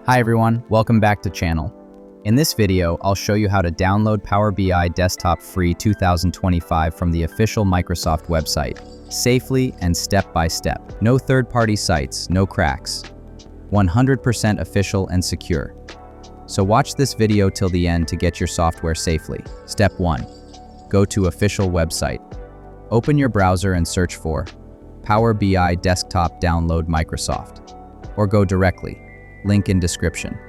Hi everyone, welcome back to channel. In this video, I'll show you how to download Power BI Desktop Free 2025 from the official Microsoft website, safely and step by step. No third-party sites, no cracks. 100% official and secure. So watch this video till the end to get your software safely. Step 1. Go to official website. Open your browser and search for Power BI Desktop Download Microsoft, or go directly. Link in description.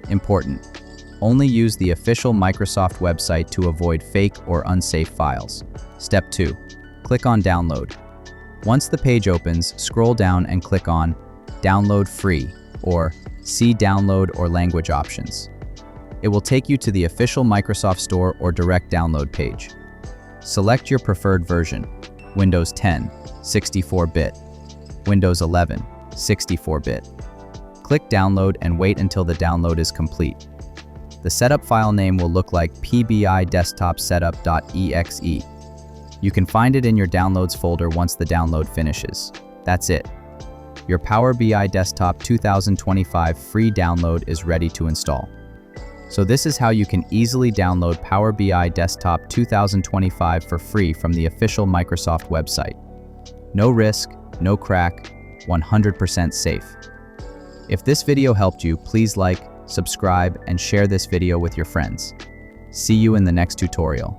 Important. Only use the official Microsoft website to avoid fake or unsafe files. Step 2. Click on Download. Once the page opens, scroll down and click on Download Free or See Download or Language Options. It will take you to the official Microsoft Store or direct download page. Select your preferred version: Windows 10, 64-bit, Windows 11, 64-bit. Click Download and wait until the download is complete. The setup file name will look like pbidesktopsetup.exe. You can find it in your Downloads folder once the download finishes. That's it. Your Power BI Desktop 2025 free download is ready to install. So this is how you can easily download Power BI Desktop 2025 for free from the official Microsoft website. No risk, no crack, 100% safe. If this video helped you, please like, subscribe, and share this video with your friends. See you in the next tutorial.